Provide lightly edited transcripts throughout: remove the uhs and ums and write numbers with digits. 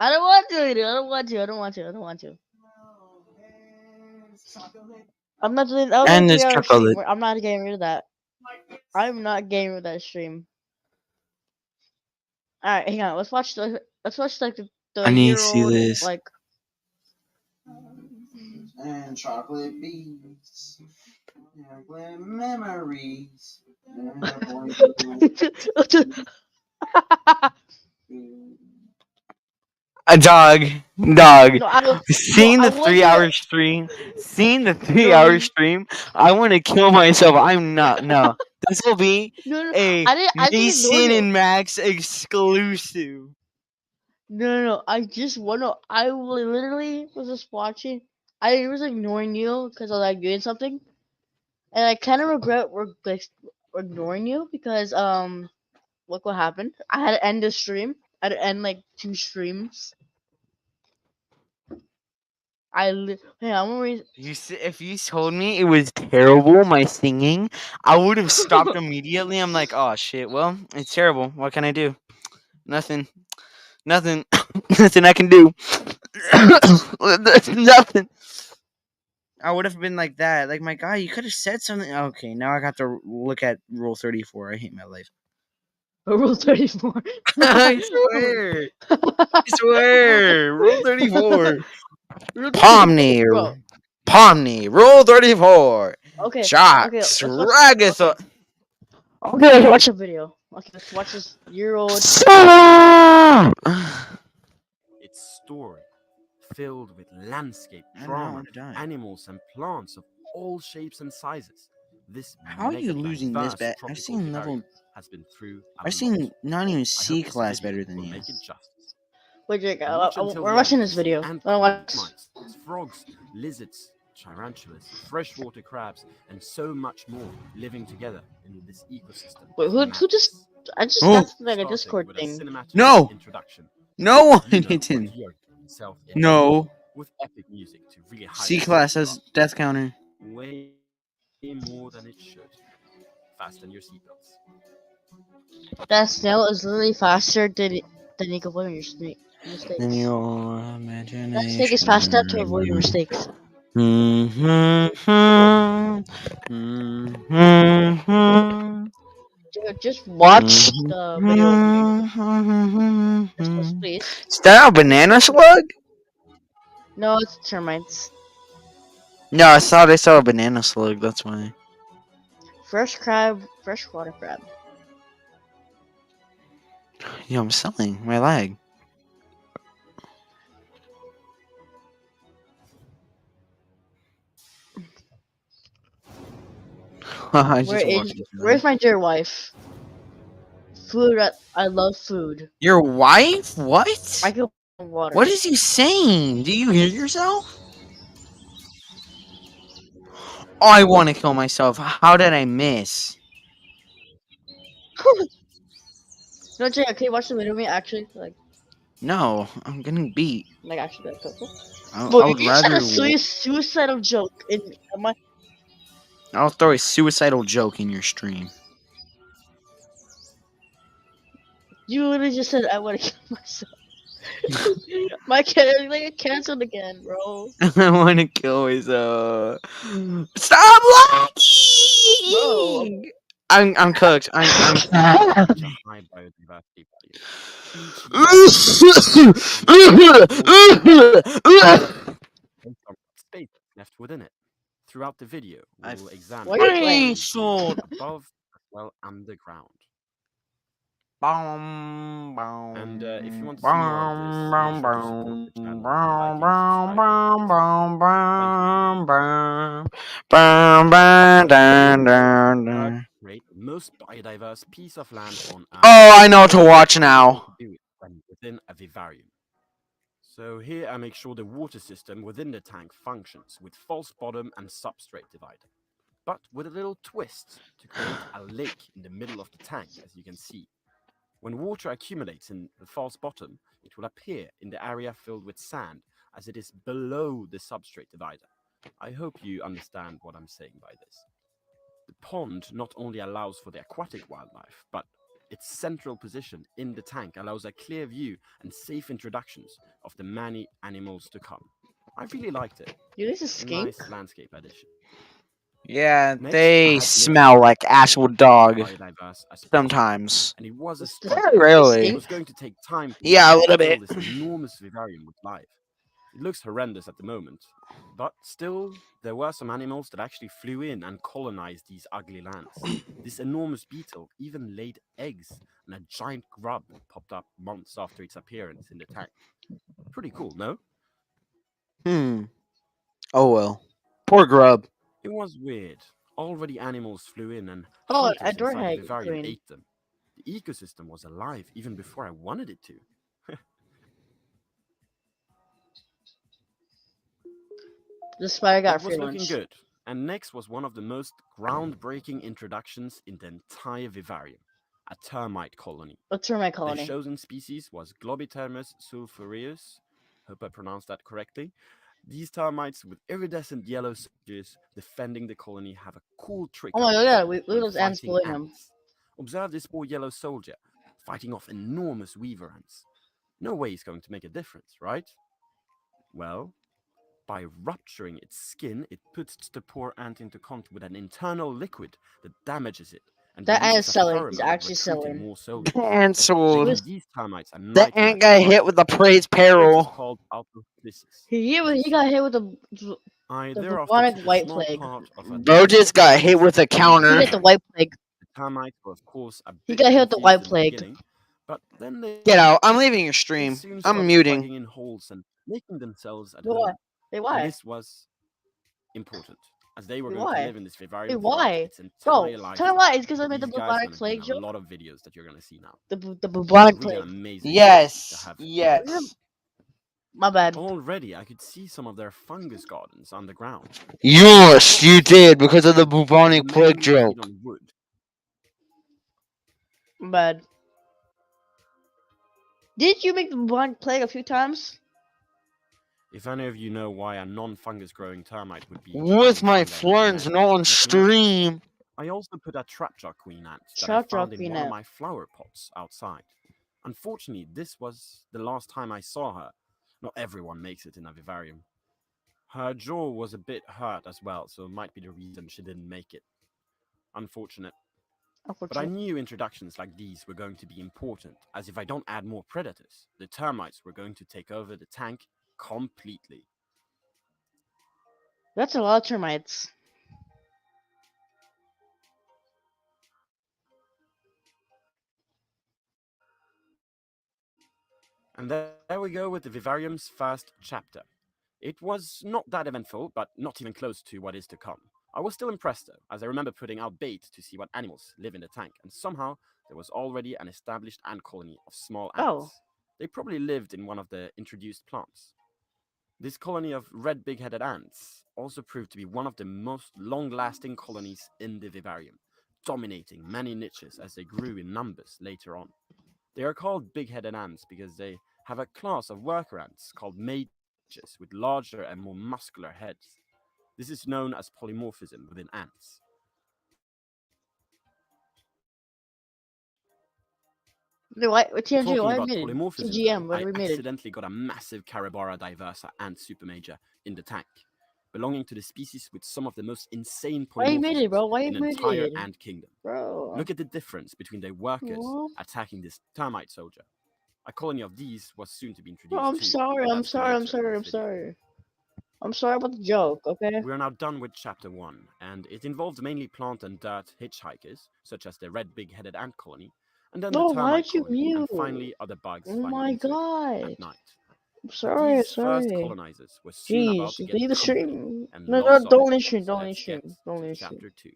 I don't want to. I don't want to. I don't want to. I don't want to. I'm not doing. I'll do And there's 3 hour stream. chocolate. I'm not getting rid of that. I'm not getting rid of that stream. All right, hang on. Let's watch like the I need to year see old this. like. And chocolate bees. Chocolate memories. A dog, dog. No, I don't. No, Seeing I the want 3 hour to. stream, seeing the three No, hour stream, I want to kill myself. I'm not. No, this will be no, no. a I didn't. I didn't ignore Mason you. and Max exclusive. No, no, no. I just want to. I literally was just watching. I was ignoring you because I was like doing something, and I kind of regret like ignoring you because look what happened. I had to end the stream. I had to end like 2 streams. Hey, I'm gonna read. If you told me it was terrible, my singing, I would have stopped immediately. I'm like, oh shit. Well, it's terrible. What can I do? Nothing. Nothing. Nothing I can do. Nothing. I would have been like that. Like, my guy, you could have said something. Okay, now I got to look at Rule 34. I hate my life. Rule 34. I swear. I swear. Rule 34. Rule 34, Pomni. bro. Pomni. Rule 34. Okay, okay, Shots. let's watch. Ragathon. Okay, let's watch a video. Okay, let's watch this year-old. Its story, filled with landscape, I don't know, drama, I'm dying. animals, and plants of all shapes and sizes. This How are you losing this mega-diverse bet? I've tropical seen level. vivarium has been through a I've seen lot. not even I C hope this class video better than will you. make it justice. Wait, Jake, Watch until we're the watching end this to see video. ant I watch. mice, frogs, lizards, tarantulas, freshwater crabs, and so much more living together in this ecosystem. Wait, who just? I just Oh. got like a Starting Discord with a thing. cinematic No. introduction. No one You know hits what him. Yuri himself is, No. with epic music to really C highlight class the has death counter. way more than it should. Fasten your seatbelts. That snail is literally faster than you can avoid your mistakes. In your That imagination. snake is fast enough to avoid your mistakes. Just watch the video. Please. Is that a banana slug? No, it's termites. No, I thought I saw a banana slug. That's why. Fresh crab, freshwater crab. Yo, I'm selling my leg. Where's my dear wife? Food. I love food. Your wife? What? I can water. What is he saying? Do you hear yourself? Oh, I want to kill myself. How did I miss? No, Jay, can you watch the video of me actually No, I'm getting beat. actually like purple? I Well, would you said rather. a suicidal joke in my. I'll throw a suicidal joke in your stream. You literally just said I want to kill myself. My cat like canceled again, bro. I want to kill myself. Stop lagging! I'm cooked. I'm Such a high biodiversity value. Based on space left within it. Throughout the video, we I've will examine Why are you playing? Cancelled. above as well underground. And And if you want to see more of this, make sure to support the channel by liking and subscribing. Create the most biodiverse piece of land on Earth. Oh, I know what to watch now. Do it when within a vivarium. So here I make sure the water system within the tank functions with false bottom and substrate divider, but with a little twist to create a lake in the middle of the tank, as you can see. When water accumulates in the false bottom, it will appear in the area filled with sand, as it is below the substrate divider. I hope you understand what I'm saying by this. The pond not only allows for the aquatic wildlife, but Its central position in the tank allows a clear view and safe introductions of the many animals to come. I really liked it. You guys A escape? nice landscape addition. Yeah, Next, I they had smell like actual dog biodiverse as possible, sometimes. and it was a It's struggle. Very rarely. It was going to take time to Yeah, a little fill bit. this enormous vivarium with life. It looks horrendous at the moment, but still, there were some animals that actually flew in and colonized these ugly lands. This enormous beetle even laid eggs, and a giant grub popped up months after its appearance in the tank. Pretty cool, no? Oh well. Poor grub. It was weird. Already animals flew in and Oh, a hunters door inside the hag vivarium queen. ate them. The ecosystem was alive even before I wanted it to. The spider got It free was looking lunch. good. And next was one of the most groundbreaking introductions in the entire vivarium, a termite colony. A termite The colony. chosen species was Globitermes sulphureus. Hope I pronounced that correctly. These termites with iridescent yellow soldiers defending the colony have a cool trick. Oh my up god, their yeah, sleeve look at when those ants fighting bullying him. ants. Observe this poor yellow soldier fighting off enormous weaver ants. No way he's going to make a difference, right? Well, by rupturing its skin, it puts the poor ant into contact with an internal liquid that damages it. And That ant is releases a selling. He's pheromone, actually recruiting selling. more soldiers. And so Making these termites a the nightmare ant got to hit fight. with the praise This is peril. called autophysis. He got hit with the I the thereafter bubonic took a white small plague. part of a Bro just got hit with a He counter. got the white plague. The termites were, of course, a He bit got hit with the white confused in the plague. beginning, but then they Get out. I'm leaving your stream. soon I'm started muting. plugging in holes and making themselves at But why? home. Hey, And why? this was important, as they were Hey, going to why? live in this Hey, vivarium why? throughout its Bro, entire life. tell me why. It's because I made the These guys are bubonic going to be plague in a joke. lot of videos that you're going to see now. The bubonic Really an plague. amazing Yes. to have. Yes. My bad. Already, I could see some of their fungus gardens underground. Yes, you did because of the bubonic plague Mainly joke. made on wood. My bad. Did you make the bubonic plague a few times? If any of you know why a non-fungus growing termite would be With trying my to find their friends, nest, not on let me know. stream. I also put a trapjaw queen ant that I Trapjaw found in queen one of ant. my flower pots outside. Unfortunately, this was the last time I saw her. Not everyone makes it in a vivarium. Her jaw was a bit hurt as well, so it might be the reason she didn't make it. Unfortunate. But I knew introductions like these were going to be important, as if I don't add more predators, the termites were going to take over the tank completely. That's a lot of termites. And there we go with the vivarium's first chapter. It was not that eventful, but not even close to what is to come. I was still impressed though, as I remember putting out bait to see what animals live in the tank, and somehow there was already an established ant colony of small ants. Oh. They probably lived in one of the introduced plants. This colony of red big-headed ants also proved to be one of the most long-lasting colonies in the vivarium, dominating many niches as they grew in numbers later on. They are called big-headed ants because they have a class of worker ants called mages with larger and more muscular heads. This is known as polymorphism within ants. Why, TNG, Talking why about made it? polymorphism, TGM, though, why I we made it? accidentally got a massive Caribara diversa ant supermajor in the tank, belonging to the species with some of the most insane Why you made it, bro? polymorphisms Why in you the made entire it? ant kingdom. Bro. Look at the difference between the workers What? attacking this termite soldier. A colony of these was soon to be introduced Bro, I'm too, sorry, but I'm that's for sorry, I'm later sorry, in I'm this video. sorry. I'm sorry about the joke, okay? We are now done with chapter 1, and it involved mainly plant and dirt hitchhikers, such as the red big-headed ant colony, and then No, the termite why'd you colony, and mute? finally other bugs Oh flying my into it god. at night. I'm But sorry, these first sorry. colonizers were soon about Jeez, to get leave the company, stream. and No, lots of don't it. leave stream, So don't leave let's get stream, don't to leave stream. chapter 2.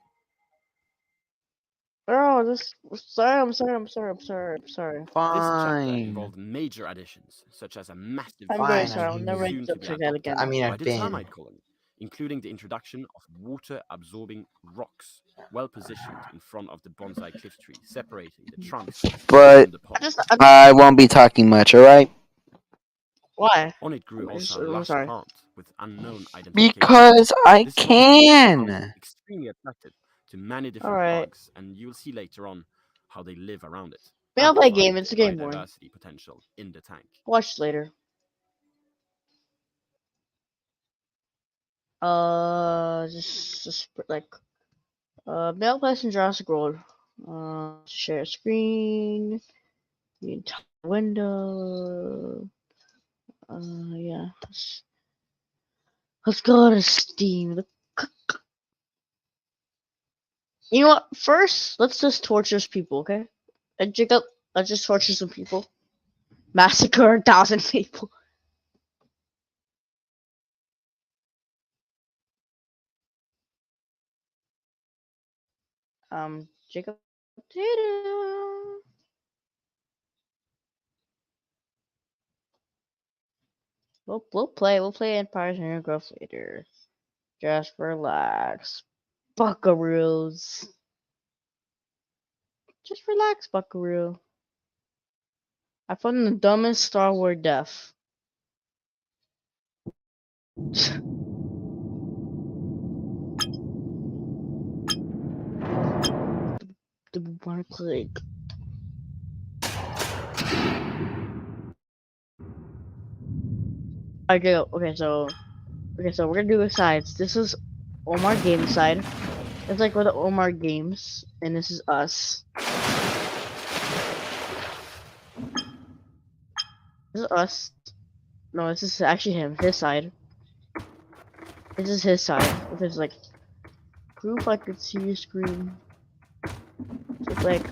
Bro, this, sorry, I'm sorry, I'm sorry, I'm sorry, I'm sorry. This chapter Fine. involved major additions, such as a massive I'm very Fine, sorry, I I'll hear never you. soon to be interrupt that adopted again. I mean, by I've the been. termite colony, including the introduction of water-absorbing rocks, well positioned in front of the bonsai cliff tree, separating the trunks But from the pot. I won't be talking much, alright? Why? On it grew also a I'm lush sorry. plant with unknown identification. Because I This plant was found can. extremely attractive to many different Alright. bugs, and you'll see later on how they live around it. Maybe I'll play a amplified game. It's a game boring. biodiversity potential in the tank. Watch it later. Just like Male Place in Jurassic World. Share screen. The entire window. Yeah. Let's go to Steam. You know what? First, let's just torture people, okay? And Jacob, let's just torture some people. Massacre 1,000 people. Jacob. We'll play Empires and Growth later. Just relax. Buckaroos. Just relax, Buckaroo. I found the dumbest Star Wars death. The one click. Okay, so we're gonna do the sides. This is Omar Games side. It's like with the Omar Games, and this is us. This is us. No, this is actually him. His side. This is his side. If it's like proof I could see your screen. So it's like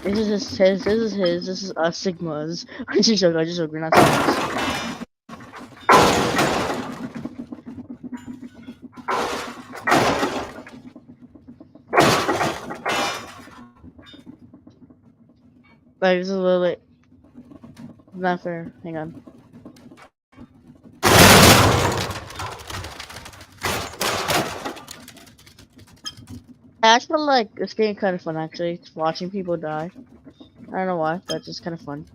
this is his. This is us Sigmas. I just joke. We're not Sigmas. Like, this is a little bit not fair. Hang on. I actually feel like this game kind of fun actually. It's watching people die. I don't know why, but it's just kind of fun.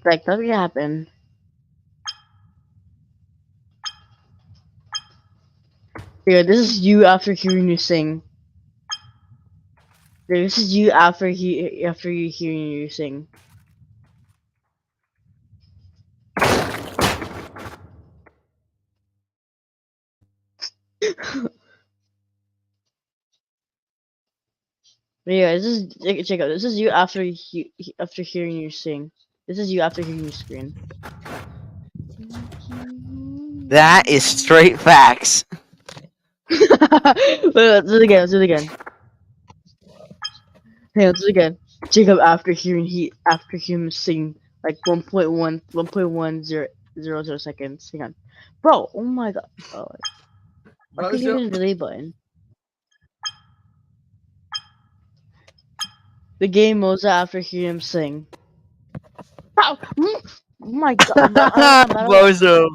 Like nothing happened. Yeah, this is you after hearing you sing. Yeah, this is you after you hearing you sing. Yeah, this is Jacob. This is you after after hearing you sing. This is you after hearing you scream. That is straight facts. Wait, let's do it again. Let's do it again. Hey, let's do it again. Jacob after hearing him sing like 1.1000 seconds. Hang on, bro. Oh my god. Oh, I can use the delay button. The game modes after hearing him sing. Ow! Oh my god. I'm out of- Bozo.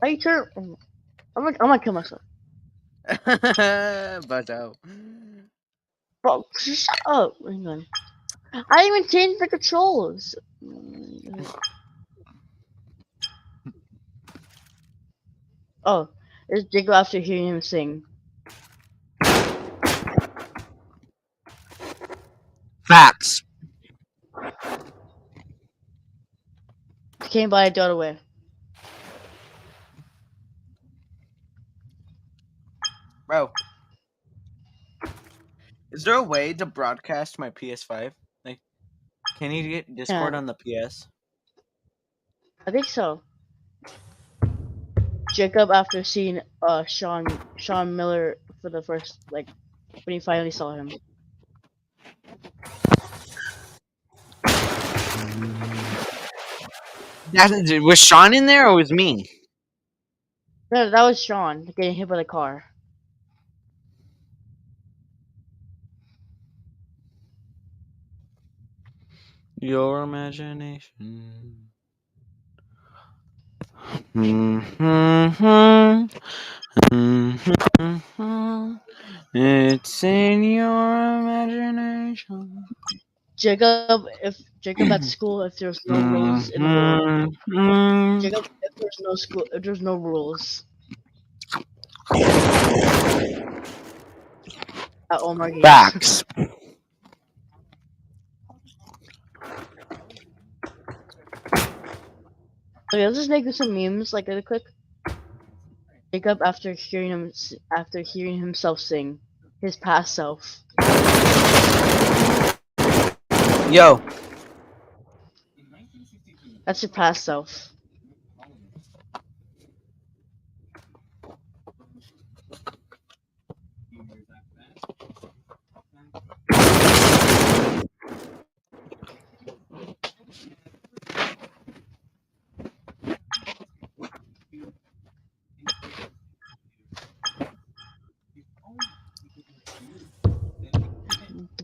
How you turn? I'm gonna kill myself. Bozo. Bro, shut up. Hang on. I didn't even change the controls. Oh, it's Jacob after hearing him sing. Facts. Came by a dot away. Bro. Is there a way to broadcast my PS5? Like, can you get Discord Yeah. on the PS? I think so. Jacob after seeing Sean Miller for the first like when he finally saw him. Was Sean in there or was me? No, that was Sean getting hit by the car. your imagination. Mhm. Mhm. It's in your imagination. Jacob at school, if there's no rules in the world. Mhm. Jacob, if there's no school, if there's no rules at Omar Games. Facts. Okay, let's just make some memes like really quick. Jacob after hearing himself sing, his past self. Yo. That's your past self.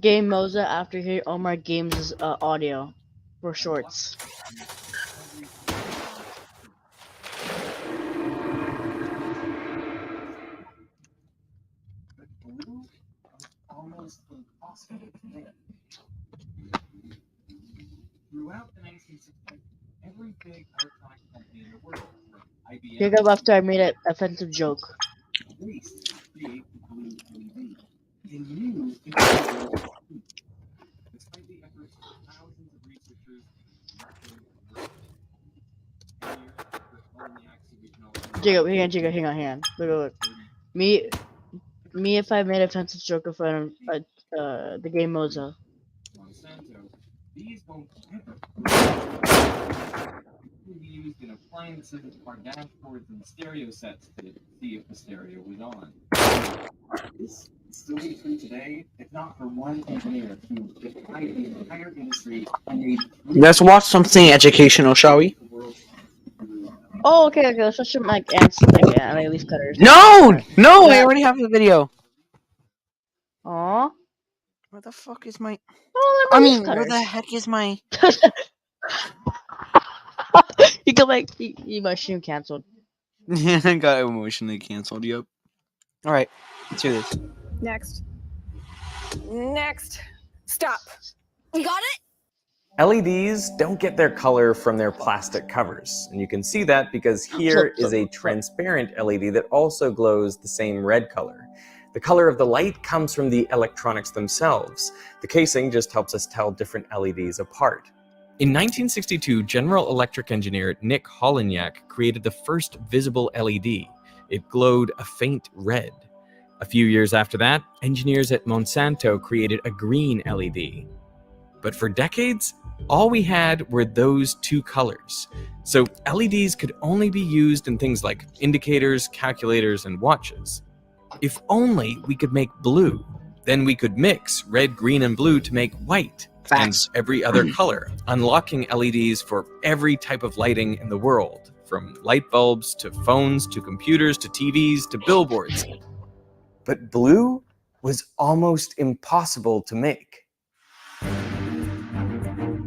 Game Moza after hearing Omar Games' audio for shorts. Blue was almost impossible to make. Throughout the 1960s, every big electronic company in the world, from IBM Jacob after I made an offensive joke. raced to create the blue LED. They knew it was despite the efforts of thousands of researchers, nothing worked. 10 years after Wozniak's original Jacob, hang on. Look. Me, if I made an offensive joke in front of the Game Moza. Monsanto, these won't ever be used in appliances or dashboards and stereo sets to see if the stereo was on. This would still be true today, if not for one engineer who defied the entire industry and made Let's watch something educational, shall we? the world's Oh, okay. Let's watch some like ants, like leaf cutters. No! No, I Yeah. already have the video. Aw. Where the fuck is my... Oh, I they're mean, leaf where the cutters. heck is my... You go back. You my stream canceled. I got emotionally canceled, yep. Alright, let's do this. Next. Stop. We got it? LEDs don't get their color from their plastic covers, and you can see that because here is a transparent LED that also glows the same red color. The color of the light comes from the electronics themselves. The casing just helps us tell different LEDs apart. In 1962, General Electric engineer Nick Holonyak created the first visible LED. It glowed a faint red. A few years after that, engineers at Monsanto created a green LED. But for decades, all we had were those two colors. So LEDs could only be used in things like indicators, calculators, and watches. If only we could make blue, then we could mix red, green, and blue to make white Facts. and every other color, unlocking LEDs for every type of lighting in the world, from light bulbs to phones to computers to TVs to billboards. But blue was almost impossible to make.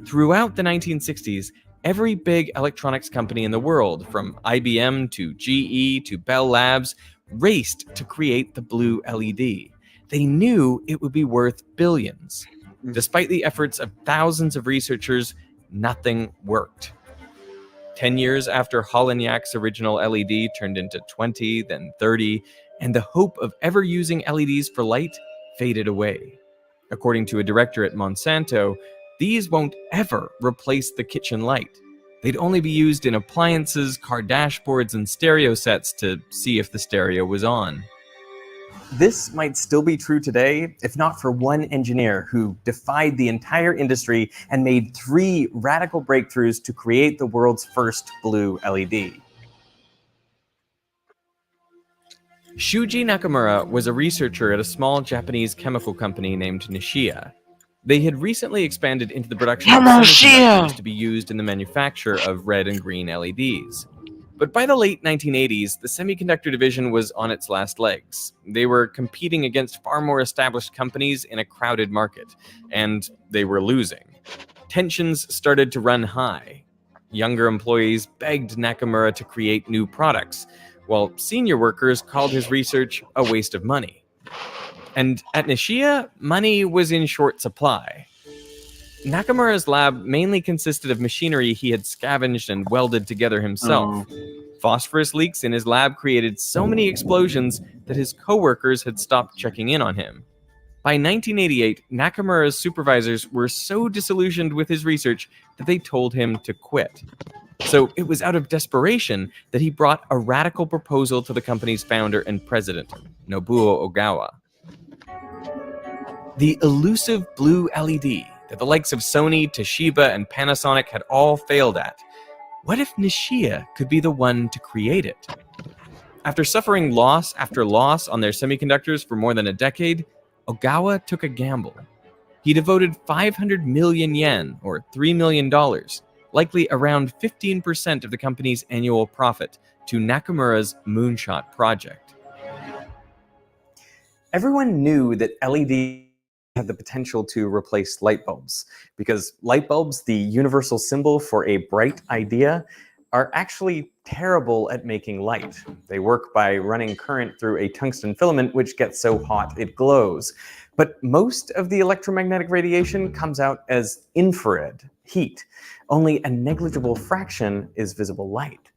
Throughout the 1960s, every big electronics company in the world, from IBM to GE to Bell Labs, raced to create the blue LED. They knew it would be worth billions. Despite the efforts of thousands of researchers, nothing worked. 10 years after Holonyak's original LED turned into 20, then 30, and the hope of ever using LEDs for light faded away. According to a director at Monsanto, these won't ever replace the kitchen light. They'd only be used in appliances, car dashboards, and stereo sets to see if the stereo was on. This might still be true today, if not for one engineer who defied the entire industry and made 3 radical breakthroughs to create the world's first blue LED. Shuji Nakamura was a researcher at a small Japanese chemical company named Nishia. They had recently expanded into the production of semiconductors to be used in the manufacture of red and green LEDs. But by the late 1980s, the semiconductor division was on its last legs. They were competing against far more established companies in a crowded market, and they were losing. tensions started to run high. Younger employees begged Nakamura to create new products, while senior workers called his research a waste of money. And at Nishia, money was in short supply. Nakamura's lab mainly consisted of machinery he had scavenged and welded together himself. Phosphorus leaks in his lab created so many explosions that his coworkers had stopped checking in on him. By 1988, Nakamura's supervisors were so disillusioned with his research that they told him to quit. So it was out of desperation that he brought a radical proposal to the company's founder and president, Nobuo Ogawa. The elusive blue LED that the likes of Sony, Toshiba, and Panasonic had all failed at. What if Nishia could be the one to create it? After suffering loss after loss on their semiconductors for more than a decade, Ogawa took a gamble. He devoted 500 million yen, or $3 million, likely around 15% of the company's annual profit, to Nakamura's Moonshot project. Everyone knew that LED had the potential to replace light bulbs, because light bulbs, the universal symbol for a bright idea, are actually terrible at making light. They work by running current through a tungsten filament which gets so hot it glows. But most of the electromagnetic radiation comes out as infrared heat. Only a negligible fraction is visible light.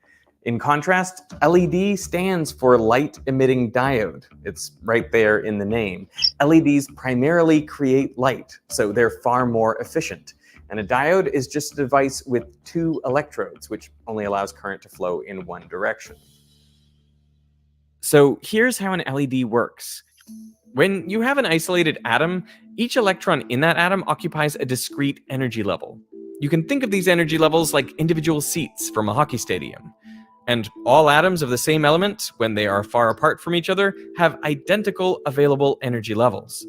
In contrast, LED stands for light emitting diode. It's right there in the name. LEDs primarily create light, so they're far more efficient. And a diode is just a device with two electrodes, which only allows current to flow in one direction. So here's how an LED works. When you have an isolated atom, each electron in that atom occupies a discrete energy level. You can think of these energy levels like individual seats from a hockey stadium. And all atoms of the same element, when they are far apart from each other, have identical available energy levels.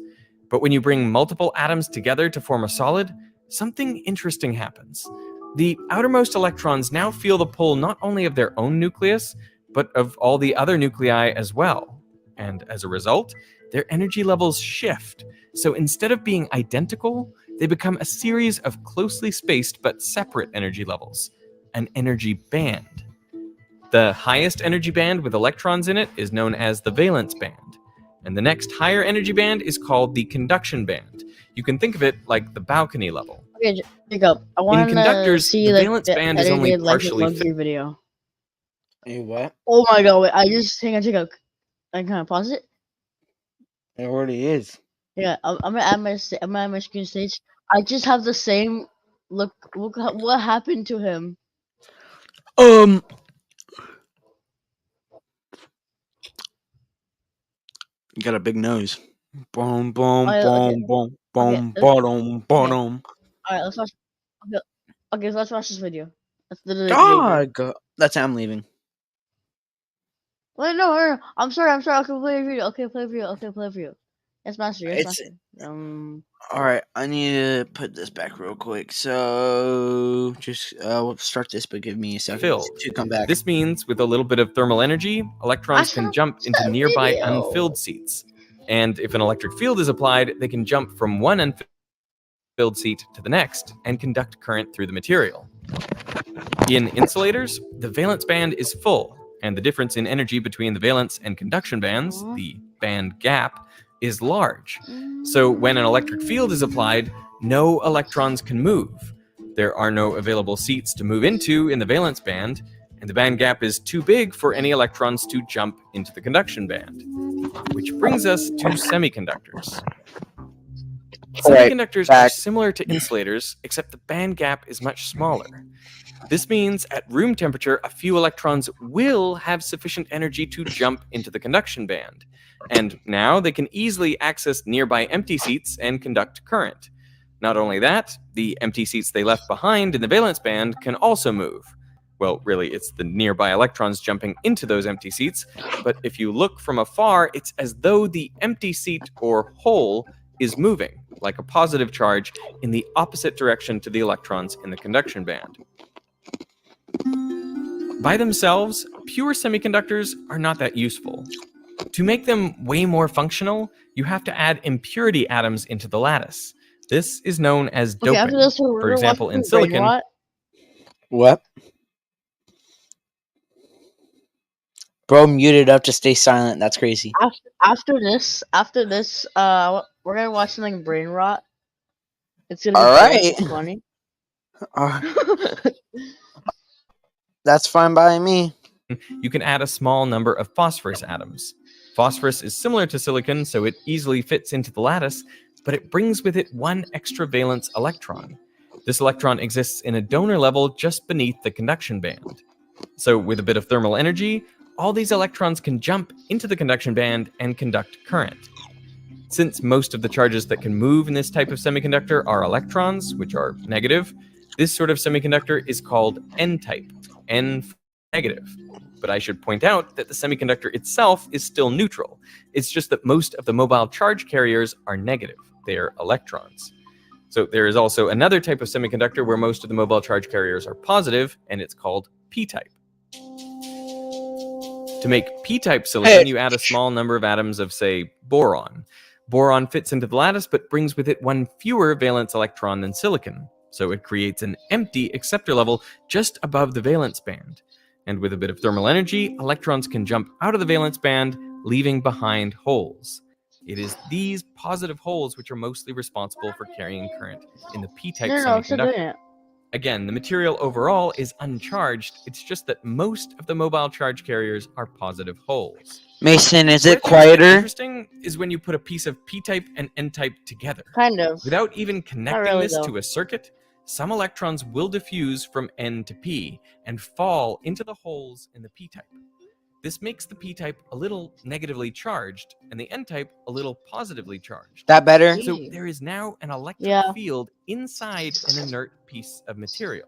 But when you bring multiple atoms together to form a solid, something interesting happens. The outermost electrons now feel the pull not only of their own nucleus, but of all the other nuclei as well. And as a result, their energy levels shift. So instead of being identical, they become a series of closely spaced but separate energy levels, an energy band. The highest energy band with electrons in it is known as the valence band. And the next higher energy band is called the conduction band. You can think of it like the balcony level. Okay, Jacob, I want to conductors, see the like, valence the band is only edited, partially luxury video. Hey, what? Oh my god, wait, I just hang on, Jacob. I can pause it. It already is. Yeah, I'm gonna add my screen stage. I just have the same look. Look what happened to him. You got a big nose. Boom, boom, Oh, yeah, okay. boom, boom, boom, Okay, bottom, bottom. All right, let's watch. Okay, so let's watch this video. That's literally the video. God, that's how I'm leaving. Wait, no, I'm sorry. Okay, play a video. Okay, play a video. Yes, master. It's- Master. All right, I need to put this back real quick. So just we'll start this, but give me a second Filled. to come back. This means with a little bit of thermal energy, electrons can jump into nearby unfilled seats. And if an electric field is applied, they can jump from one unfilled seat to the next and conduct current through the material. In insulators, the valence band is full, and the difference in energy between the valence and conduction bands, the band gap, is large. So when an electric field is applied, no electrons can move. There are no available seats to move into in the valence band, and the band gap is too big for any electrons to jump into the conduction band. Which brings us to semiconductors. Semiconductors are similar to insulators, except the band gap is much smaller. This means at room temperature, a few electrons will have sufficient energy to jump into the conduction band. And now they can easily access nearby empty seats and conduct current. Not only that, the empty seats they left behind in the valence band can also move. Well, really, it's the nearby electrons jumping into those empty seats, but if you look from afar, it's as though the empty seat or hole is moving, like a positive charge, in the opposite direction to the electrons in the conduction band. By themselves, pure semiconductors are not that useful. To make them way more functional, you have to add impurity atoms into the lattice. This is known as Okay, after doping. this, we're For gonna example, watch in some brain silicon, rot. What? Bro muted up to stay silent. That's crazy. After this, we're gonna watch something brain rot. It's gonna be All fun. right. Funny. That's fine by me. you can add a small number of phosphorus atoms. Phosphorus is similar to silicon, so it easily fits into the lattice, but it brings with it one extra valence electron. This electron exists in a donor level just beneath the conduction band. So with a bit of thermal energy, all these electrons can jump into the conduction band and conduct current. Since most of the charges that can move in this type of semiconductor are electrons, which are negative, this sort of semiconductor is called N-type, N for negative. But I should point out that the semiconductor itself is still neutral. It's just that most of the mobile charge carriers are negative. They are electrons. So there is also another type of semiconductor where most of the mobile charge carriers are positive, and it's called P-type. To make P-type silicon, you add a small number of atoms of, say, boron. Boron fits into the lattice, but brings with it one fewer valence electron than silicon. So it creates an empty acceptor level just above the valence band. And with a bit of thermal energy, electrons can jump out of the valence band, leaving behind holes. It is these positive holes which are mostly responsible for carrying current in the P-type No, still doing semiconductor. it. Again, the material overall is uncharged. It's just that most of the mobile charge carriers are positive holes. Mason, is What I it think is quieter? interesting is when you put a piece of P-type and N-type together. Kind of. Without even connecting really, this though. to a circuit, some electrons will diffuse from N to P and fall into the holes in the P-type. This makes the P-type a little negatively charged and the N-type a little positively charged. That better? So there is now an electric Yeah. field inside an inert piece of material.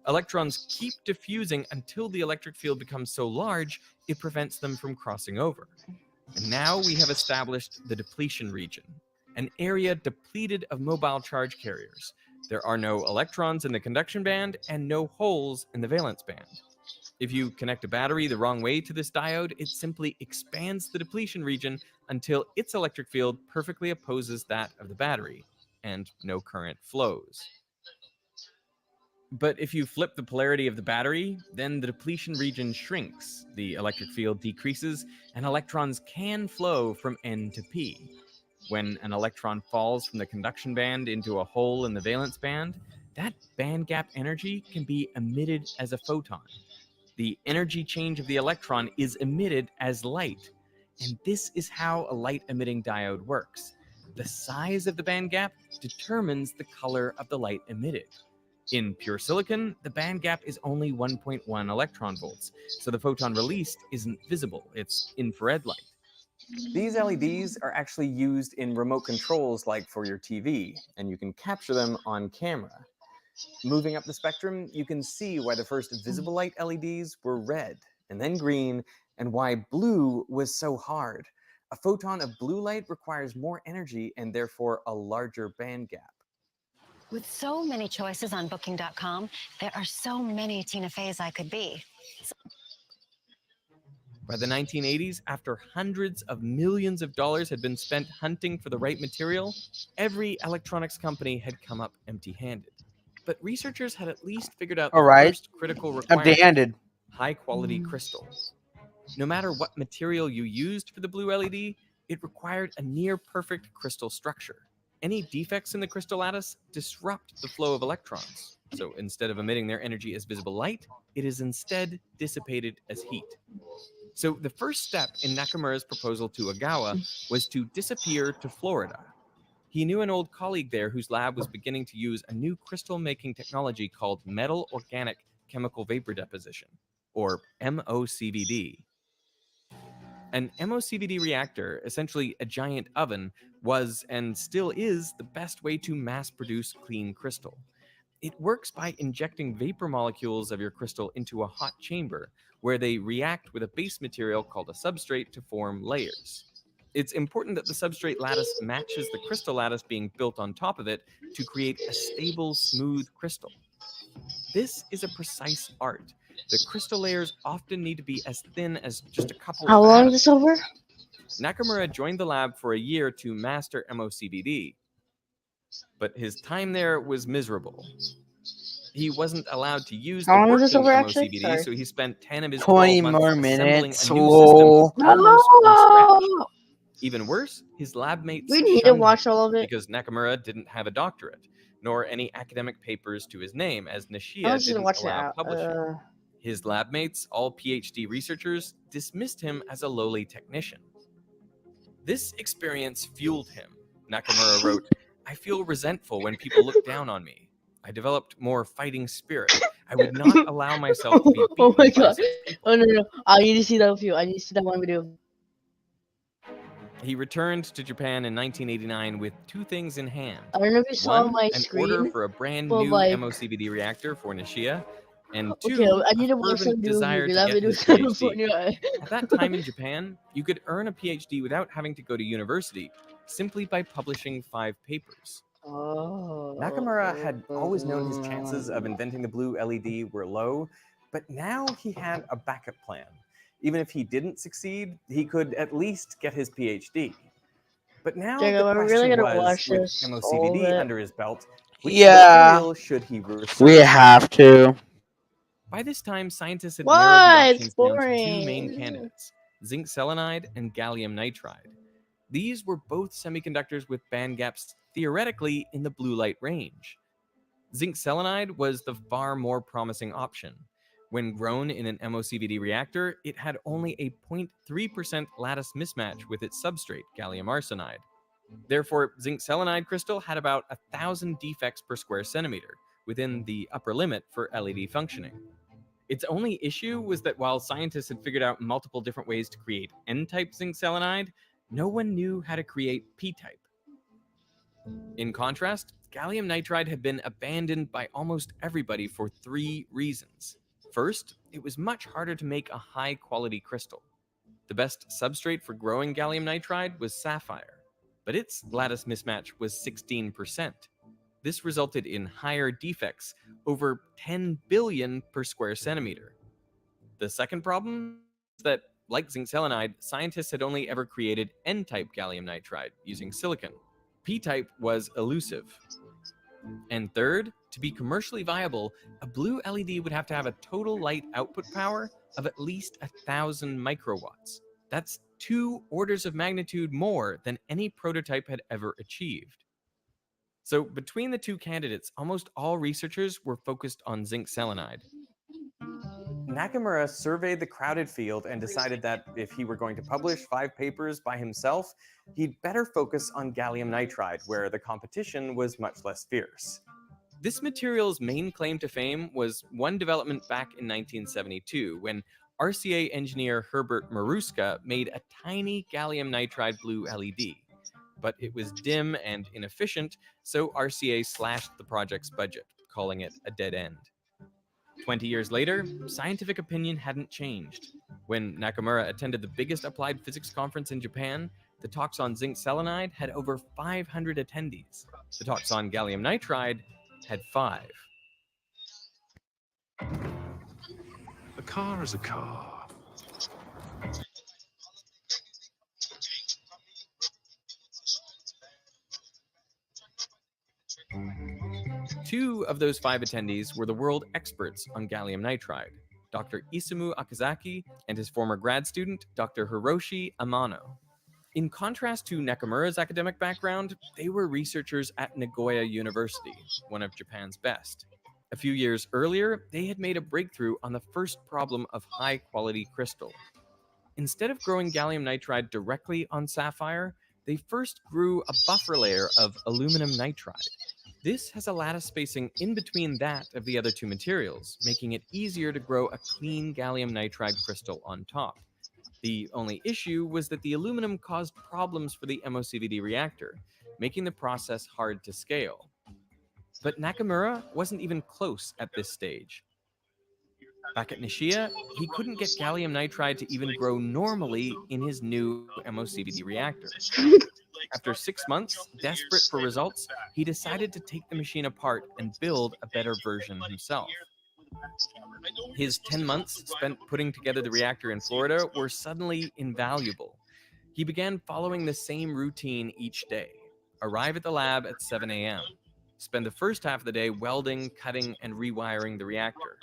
Electrons keep diffusing until the electric field becomes so large it prevents them from crossing over. And now we have established the depletion region, an area depleted of mobile charge carriers. There are no electrons in the conduction band and no holes in the valence band. If you connect a battery the wrong way to this diode, it simply expands the depletion region until its electric field perfectly opposes that of the battery, and no current flows. But if you flip the polarity of the battery, then the depletion region shrinks, the electric field decreases, and electrons can flow from N to P. When an electron falls from the conduction band into a hole in the valence band, that band gap energy can be emitted as a photon. The energy change of the electron is emitted as light. And this is how a light-emitting diode works. The size of the band gap determines the color of the light emitted. In pure silicon, the band gap is only 1.1 electron volts, so the photon released isn't visible. It's infrared light. These LEDs are actually used in remote controls like for your TV, and you can capture them on camera. Moving up the spectrum, you can see why the first visible light LEDs were red, and then green, and why blue was so hard. A photon of blue light requires more energy and therefore a larger band gap. With so many choices on Booking.com, there are so many Tina Feys I could be. By the 1980s, after hundreds of millions of dollars had been spent hunting for the right material, every electronics company had come up empty-handed. But researchers had at least figured out the first critical requirement: Empty-handed. high-quality crystal. No matter what material you used for the blue LED, it required a near-perfect crystal structure. Any defects in the crystal lattice disrupt the flow of electrons. So instead of emitting their energy as visible light, it is instead dissipated as heat. So the first step in Nakamura's proposal to Ogawa was to disappear to Florida. He knew an old colleague there whose lab was beginning to use a new crystal-making technology called metal organic chemical vapor deposition, or MOCVD. An MOCVD reactor, essentially a giant oven, was and still is the best way to mass-produce clean crystal. It works by injecting vapor molecules of your crystal into a hot chamber, where they react with a base material called a substrate to form layers. It's important that the substrate lattice matches the crystal lattice being built on top of it to create a stable, smooth crystal. This is a precise art. The crystal layers often need to be as thin as just a couple How of long atoms. is this over? Nakamura joined the lab for a year to master MOCVD. but his time there was miserable. He wasn't allowed to use How the long is this working over, actually? MOCVD, Sorry. so he spent 10 of his 20 12 months more assembling minutes. a new system Lol. almost from scratch. No! Even worse, his lab mates We need to shunned watch him all of it. because Nakamura didn't have a doctorate, nor any academic papers to his name, as I Nishia was just didn't watching it allow out. publishing. His lab mates, all PhD researchers, dismissed him as a lowly technician. This experience fueled him. Nakamura wrote, "I feel resentful when people look down on me. I developed more fighting spirit. I would not allow myself to be beaten Oh my by god. such people." Oh no. I need to see that video. I need to see that one video. He returned to Japan in 1989 with two things in hand. I don't know if you saw One, my an order screen. for a brand but, new like- MOCVD reactor for Nishia, and two, Okay, I need a to watch fervent that video. desire to That get video his is kind of PhD. funny. At that time in Japan, you could earn a PhD without having to go to university, simply by publishing 5 papers. Nakamura had always known his chances of inventing the blue LED were low, but now he had a backup plan. Even if he didn't succeed, he could at least get his PhD. But now Jacob, the I'm question really gonna was, watch with this, all of MOCVD it. under his belt, which Yeah. material should he research? We have to. By this time, scientists had What? narrowed the It's options down to 2 main boring. candidates, zinc selenide and gallium nitride. These were both semiconductors with band gaps theoretically in the blue light range. Zinc selenide was the far more promising option. When grown in an MOCVD reactor, it had only a 0.3% lattice mismatch with its substrate, gallium arsenide. Therefore, zinc selenide crystal had about 1,000 defects per square centimeter, within the upper limit for LED functioning. Its only issue was that while scientists had figured out multiple different ways to create N-type zinc selenide, no one knew how to create P-type. In contrast, gallium nitride had been abandoned by almost everybody for 3 reasons. First, it was much harder to make a high-quality crystal. The best substrate for growing gallium nitride was sapphire, but its lattice mismatch was 16%. This resulted in higher defects, over 10 billion per square centimeter. The second problem is that, like zinc selenide, scientists had only ever created N-type gallium nitride using silicon. P-type was elusive. And third, to be commercially viable, a blue LED would have to have a total light output power of at least 1,000 microwatts. That's 2 orders of magnitude more than any prototype had ever achieved. So between the 2 candidates, almost all researchers were focused on zinc selenide. Nakamura surveyed the crowded field and decided that if he were going to publish 5 papers by himself, he'd better focus on gallium nitride, where the competition was much less fierce. This material's main claim to fame was one development back in 1972, when RCA engineer Herbert Maruska made a tiny gallium nitride blue LED. But it was dim and inefficient, so RCA slashed the project's budget, calling it a dead end. 20 years later, scientific opinion hadn't changed. When Nakamura attended the biggest applied physics conference in Japan, the talks on zinc selenide had over 500 attendees. The talks on gallium nitride had 5. A car is a car. 2 of those 5 attendees were the world experts on gallium nitride, Dr. Isamu Akazaki and his former grad student, Dr. Hiroshi Amano. In contrast to Nakamura's academic background, they were researchers at Nagoya University, one of Japan's best. A few years earlier, they had made a breakthrough on the first problem of high-quality crystal. Instead of growing gallium nitride directly on sapphire, they first grew a buffer layer of aluminum nitride. This has a lattice spacing in between that of the other 2 materials, making it easier to grow a clean gallium nitride crystal on top. The only issue was that the aluminum caused problems for the MOCVD reactor, making the process hard to scale. But Nakamura wasn't even close at this stage. Back at Nishia, he couldn't get gallium nitride to even grow normally in his new MOCVD reactor. After 6 months, desperate for results, he decided to take the machine apart and build a better version himself. His 10 months spent putting together the reactor in Florida were suddenly invaluable. He began following the same routine each day. arrive at the lab at 7 a.m. Spend the first half of the day welding, cutting, and rewiring the reactor.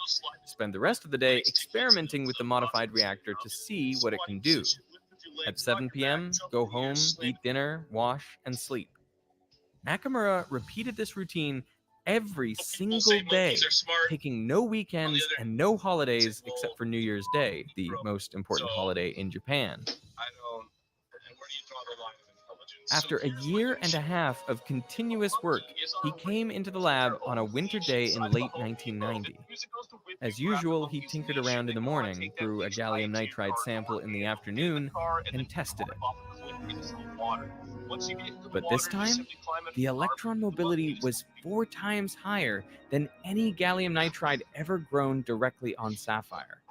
Spend the rest of the day experimenting with the modified reactor to see what it can do. At 7 p.m., go home, eat dinner, wash, and sleep. Nakamura repeated this routine every single day, taking no weekends and no holidays except for New Year's Day, the most important holiday in Japan. After a year and a half of continuous work, he came into the lab on a winter day in late 1990. As usual, he tinkered around in the morning, grew a gallium nitride sample in the afternoon, and tested it. But this time, the electron mobility was 4 times higher than any gallium nitride ever grown directly on sapphire.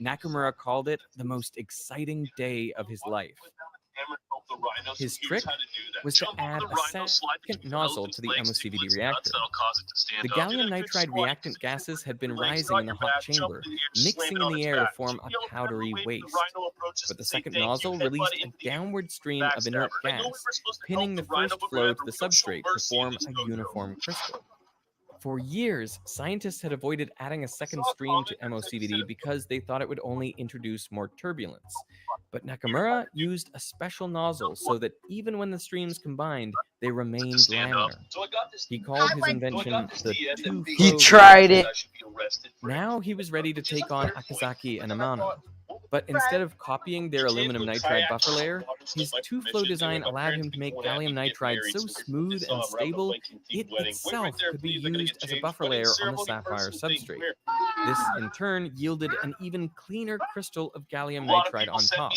Nakamura called it the most exciting day of his life. His trick was to add a second nozzle to the MOCVD reactor. The gallium nitride reactant gases had been rising in the hot chamber, mixing in the air to form a powdery waste. But the second nozzle released a downward stream of inert gas, pinning the first flow to the substrate to form a uniform crystal. For years, scientists had avoided adding a second stream to MOCVD because they thought it would only introduce more turbulence. But Nakamura used a special nozzle so that even when the streams combined, they remained laminar. He called his invention the two-flow. He tried it. Now he was ready to take on Akazaki and Amano. But instead of copying their aluminum nitride buffer layer, his two-flow design allowed him to make gallium nitride so smooth and stable, it itself could be used as a buffer layer on the sapphire substrate. This, in turn, yielded an even cleaner crystal of gallium nitride on top,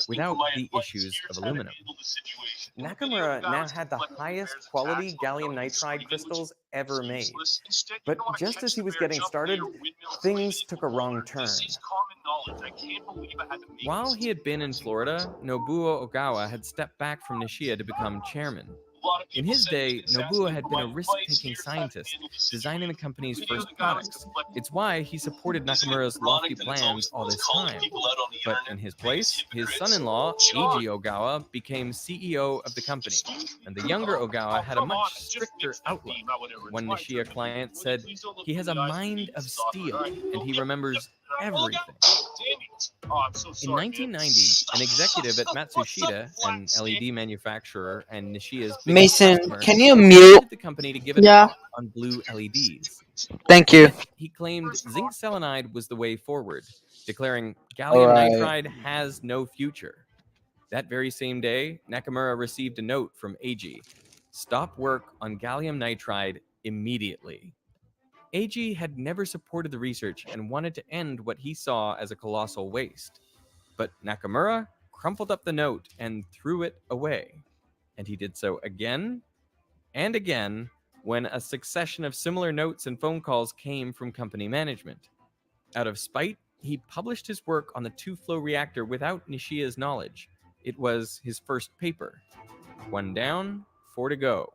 without the issues of aluminum. Nakamura now had the highest quality gallium nitride crystals ever made. But just as he was getting started, things took a wrong turn. While he had been in Florida, Nobuo Ogawa had stepped back from Nishia to become chairman. In his day, Nobuo had been a risk-taking scientist, designing the company's first products. It's why he supported Nakamura's lofty plans all this time. But in his place, his son-in-law, Eiji Ogawa, became CEO of the company, and the younger Ogawa had a much stricter outlook. One Nishia client said, "He has a mind of steel, and he remembers everything." In 1990, an executive at Matsushita, an LED manufacturer and Nishia's biggest Mason, customer, can you mute? wanted the company to give it a talk on blue LEDs. Thank you. He claimed zinc selenide was the way forward, declaring gallium nitride has no future. That very same day, Nakamura received a note from Eiji: "Stop work on gallium nitride immediately." Eiji had never supported the research and wanted to end what he saw as a colossal waste. But Nakamura crumpled up the note and threw it away. And he did so again and again when a succession of similar notes and phone calls came from company management. Out of spite, he published his work on the two-flow reactor without Nishia's knowledge. It was his first paper. 1 down, 4 to go.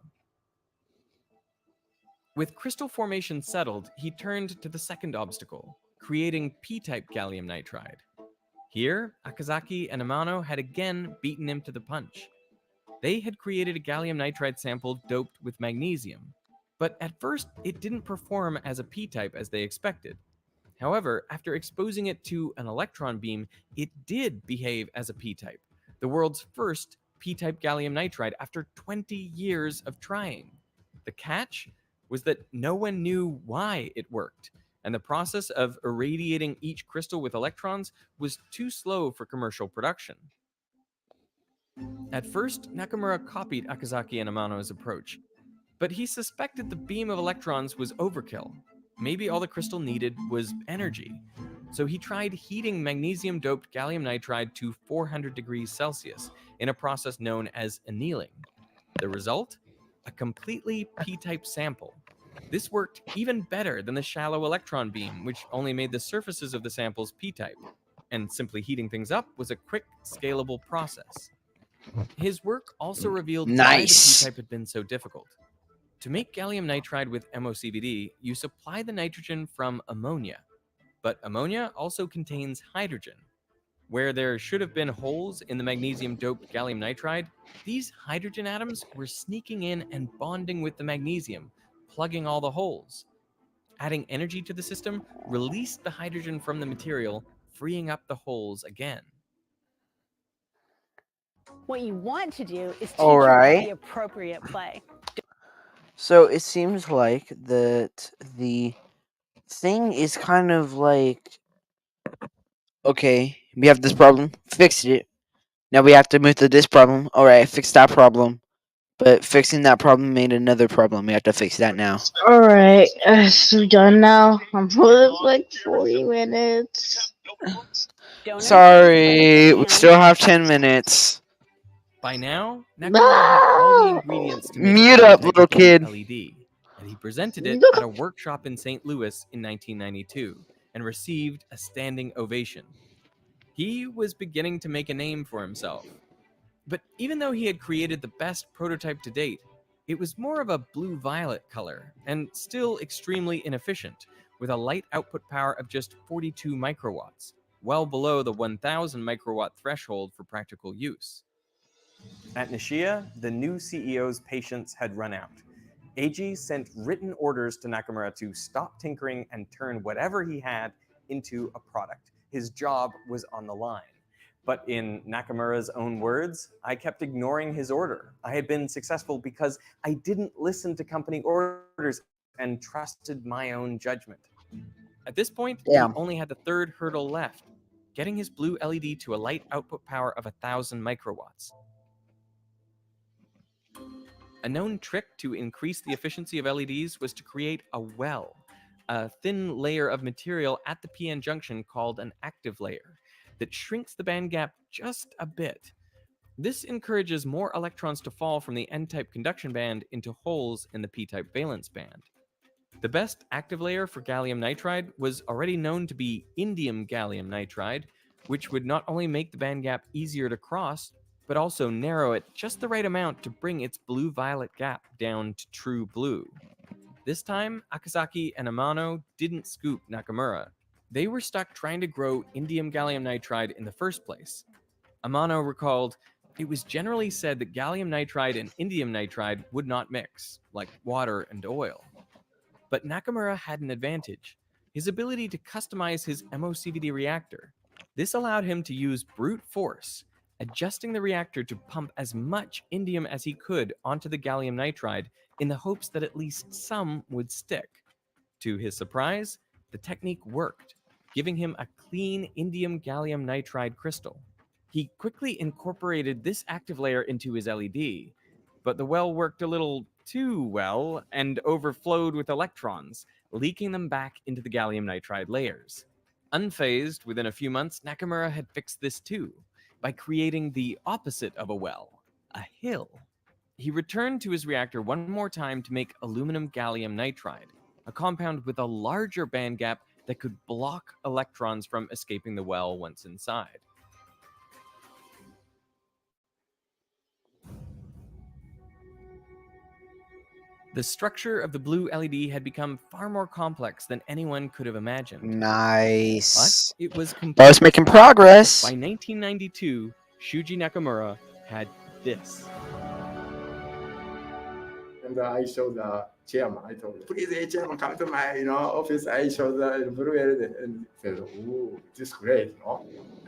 With crystal formation settled, he turned to the second obstacle, creating P-type gallium nitride. Here, Akazaki and Amano had again beaten him to the punch. They had created a gallium nitride sample doped with magnesium, but at first it didn't perform as a P-type as they expected. However, after exposing it to an electron beam, it did behave as a P-type, the world's first P-type gallium nitride after 20 years of trying. The catch was that no one knew why it worked, and the process of irradiating each crystal with electrons was too slow for commercial production. At first, Nakamura copied Akazaki and Amano's approach, but he suspected the beam of electrons was overkill. Maybe all the crystal needed was energy. So he tried heating magnesium-doped gallium nitride to 400 degrees Celsius in a process known as annealing. The result? A completely P-type sample. This worked even better than the shallow electron beam, which only made the surfaces of the samples P-type. And simply heating things up was a quick, scalable process. His work also revealed why the P-type had been so difficult. To make gallium nitride with MOCVD, you supply the nitrogen from ammonia. But ammonia also contains hydrogen. Where there should have been holes in the magnesium-doped gallium nitride, these hydrogen atoms were sneaking in and bonding with the magnesium, plugging all the holes. Adding energy to the system released the hydrogen from the material, freeing up the holes again. What you want to do is teach All her about right. the appropriate play. So it seems like that the thing is kind of like, okay, we have this problem, fixed it. Now we have to move to this problem. All right, fix that problem. But fixing that problem made another problem. We have to fix that now. Alright, so done now. I'm for like 40 minutes. Don't Sorry, we still have 10 minutes. By now, Nakamura had all the ingredients to make Mute a up, prototype little of blue kid. LED, and he presented it at a workshop in St. Louis in 1992 and received a standing ovation. He was beginning to make a name for himself. But even though he had created the best prototype to date, it was more of a blue-violet color and still extremely inefficient, with a light output power of just 42 microwatts, well below the 1000 microwatt threshold for practical use. At Nishia, the new CEO's patience had run out. Eiji sent written orders to Nakamura to stop tinkering and turn whatever he had into a product. His job was on the line. But in Nakamura's own words, I kept ignoring his order. I had been successful because I didn't listen to company orders and trusted my own judgment. At this point, Damn. he only had the third hurdle left, getting his blue LED to a light output power of 1000 microwatts. A known trick to increase the efficiency of LEDs was to create a well, a thin layer of material at the PN junction called an active layer that shrinks the band gap just a bit. This encourages more electrons to fall from the N-type conduction band into holes in the P-type valence band. The best active layer for gallium nitride was already known to be indium gallium nitride, which would not only make the band gap easier to cross, but also narrow it just the right amount to bring its blue-violet gap down to true blue. This time, Akasaki and Amano didn't scoop Nakamura. They were stuck trying to grow indium gallium nitride in the first place. Amano recalled, "It was generally said that gallium nitride and indium nitride would not mix, like water and oil." But Nakamura had an advantage: his ability to customize his MOCVD reactor. This allowed him to use brute force, adjusting the reactor to pump as much indium as he could onto the gallium nitride in the hopes that at least some would stick. To his surprise, the technique worked, giving him a clean indium gallium nitride crystal. He quickly incorporated this active layer into his LED, but the well worked a little too well and overflowed with electrons, leaking them back into the gallium nitride layers. Unfazed, within a few months, Nakamura had fixed this too, by creating the opposite of a well, a hill. He returned to his reactor one more time to make aluminum gallium nitride, a compound with a larger band gap that could block electrons from escaping the well once inside. The structure of the blue LED had become far more complex than anyone could have imagined. Nice. But it was complete. I was making progress. By 1992, Shuji Nakamura had this. And I showed the chairman. I told him, please, hey, chairman, come to my office. I showed the blue LED and said, "Oh, this is great,"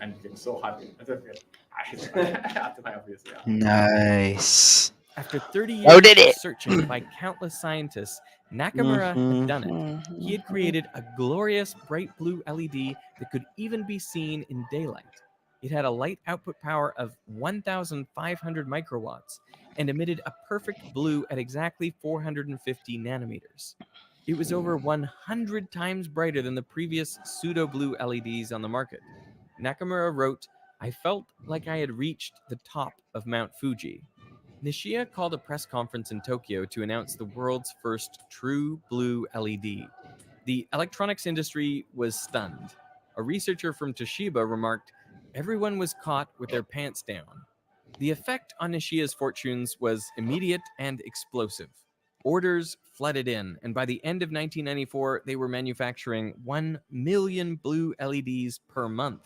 and became so happy. At my office, yeah. Nice. After 30 Oh, years did of it? searching by countless scientists, Nakamura had done it. He had created a glorious bright blue LED that could even be seen in daylight. It had a light output power of 1,500 microwatts and emitted a perfect blue at exactly 450 nanometers. It was over 100 times brighter than the previous pseudo-blue LEDs on the market. Nakamura wrote, "I felt like I had reached the top of Mount Fuji." Nishia called a press conference in Tokyo to announce the world's first true blue LED. The electronics industry was stunned. A researcher from Toshiba remarked, "Everyone was caught with their pants down." The effect on Nishia's fortunes was immediate and explosive. Orders flooded in, and by the end of 1994, they were manufacturing 1 million blue LEDs per month.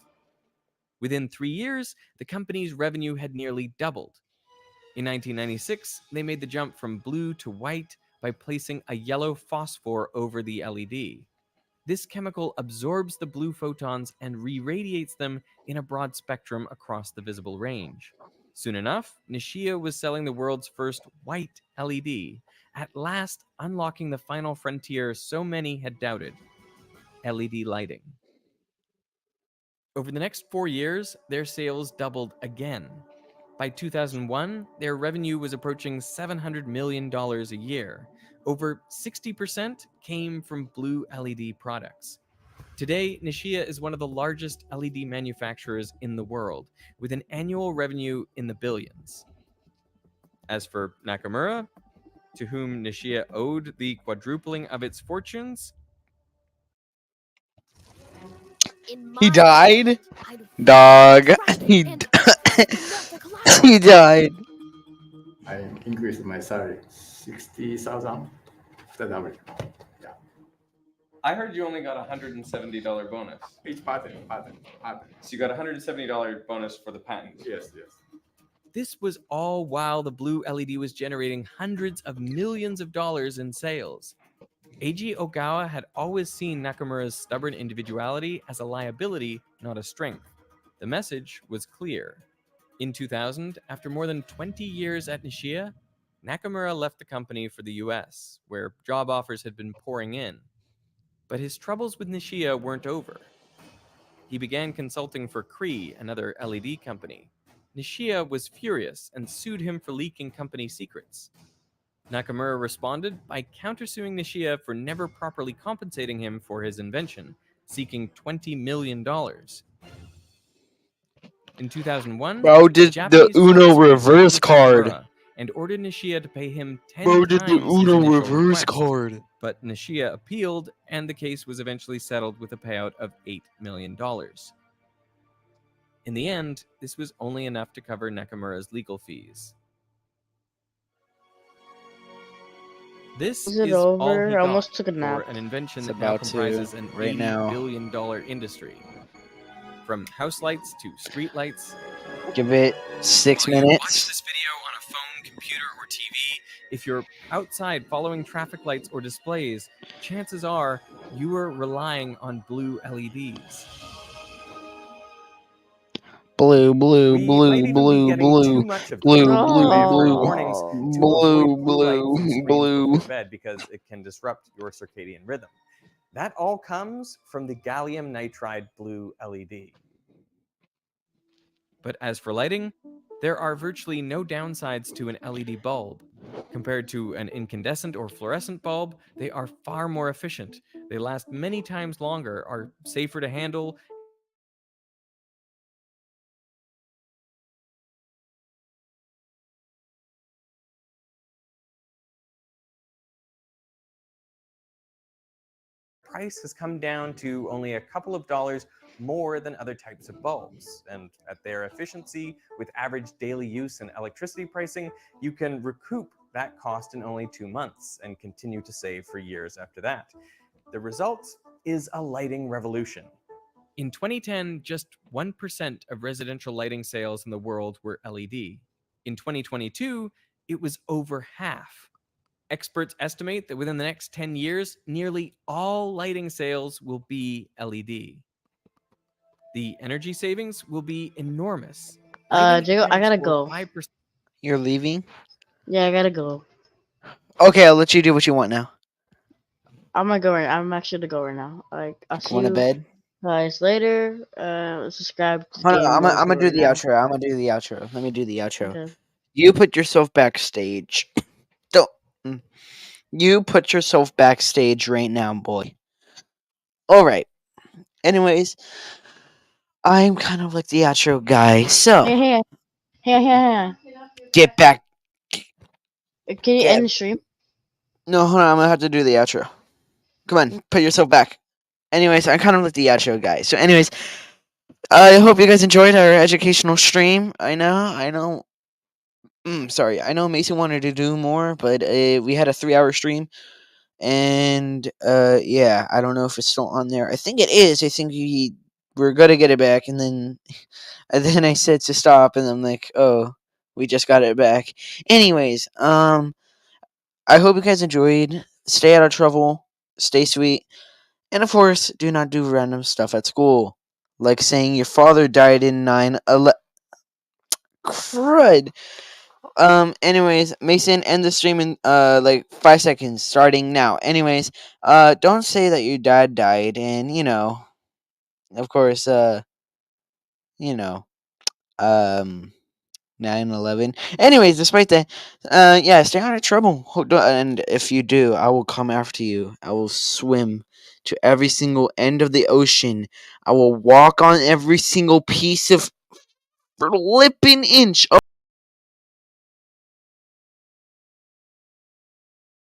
Within 3 years, the company's revenue had nearly doubled. In 1996, they made the jump from blue to white by placing a yellow phosphor over the LED. This chemical absorbs the blue photons and re-radiates them in a broad spectrum across the visible range. Soon enough, Nishia was selling the world's first white LED, at last unlocking the final frontier so many had doubted: LED lighting. Over the next 4 years, their sales doubled again. By 2001, their revenue was approaching $700 million a year. Over 60% came from blue LED products. Today, Nishia is one of the largest LED manufacturers in the world, with an annual revenue in the billions. As for Nakamura, to whom Nishia owed the quadrupling of its fortunes, He died? Dog. He died. I increased my salary 60,000 after double. Yeah, I heard you only got a $170 bonus. each pattern. So you got a $170 bonus for the patent. Yes. This was all while the blue LED was generating hundreds of millions of dollars in sales. Eiji Ogawa had always seen Nakamura's stubborn individuality as a liability, not a strength. The message was clear. In 2000, after more than 20 years at Nishia, Nakamura left the company for the US, where job offers had been pouring in. But his troubles with Nishia weren't over. He began consulting for Cree, another LED company. Nishia was furious and sued him for leaking company secrets. Nakamura responded by countersuing Nishia for never properly compensating him for his invention, seeking $20 million. In 2001, Bro did the Japanese Uno courts reverse sued card. Nakamura and ordered Nishia to pay him 10 Bro did times the his Uno initial reverse request. card. But Nishia appealed, and the case was eventually settled with a payout of $8 million. In the end, this was only enough to cover Nakamura's legal fees. This Is it all over? he I got almost took a for nap. an invention It's that now about to, comprises an right $80 now. billion industry. From house lights to street lights. Give it 6 While you're watching minutes. this video on a phone, computer, or TV, if you're outside following traffic lights or displays, chances are you are relying on blue LEDs. Blue, blue, We might blue, even be blue, getting too blue, much of blue, these blue, mandatory blue, warnings to blue, avoid blue light from blue, screens blue. before bed because it can disrupt your circadian rhythm. That all comes from the gallium nitride blue LED. But as for lighting, there are virtually no downsides to an LED bulb. Compared to an incandescent or fluorescent bulb, they are far more efficient. They last many times longer, are safer to handle, Price has come down to only a couple of dollars more than other types of bulbs. And at their efficiency, with average daily use and electricity pricing, you can recoup that cost in only 2 months and continue to save for years after that. The result is a lighting revolution. In 2010, just 1% of residential lighting sales in the world were LED. In 2022, it was over half. Experts estimate that within the next 10 years, nearly all lighting sales will be LED. The energy savings will be enormous. Jago, I gotta go. 5%. You're leaving? Yeah, I gotta go. Okay, I'll let you do what you want now. I'm gonna go right. I'm actually gonna go right now. Like, I'll see Going to you bed? guys later. Subscribe to Hold on, Game I'm Mode gonna do right the now. outro. I'm gonna do the outro. Let me do the outro. Okay. You put yourself backstage. Don't. You put yourself backstage right now, boy. Alright. Anyways, I'm kind of like the outro guy, so Hey. get back. Can you end the stream? No, hold on, I'm gonna have to do the outro. Come on, put yourself back. Anyways, I'm kind of like the outro guy. So anyways, I hope you guys enjoyed our educational stream. I know. Sorry, I know Mason wanted to do more, but we had a 3-hour stream. And yeah, I don't know if it's still on there. I think it is. I think he we're gonna get it back, and then I said to stop, and I'm like, oh, we just got it back. Anyways, I hope you guys enjoyed. Stay out of trouble. Stay sweet. And of course, do not do random stuff at school. Like saying your father died in 9/11. Crud. Anyways, Mason, end the stream in like 5 seconds, starting now. Anyways, don't say that your dad died, and of course, 9/11. Anyways, despite that, yeah, stay out of trouble. And if you do, I will come after you. I will swim to every single end of the ocean. I will walk on every single piece of flipping inch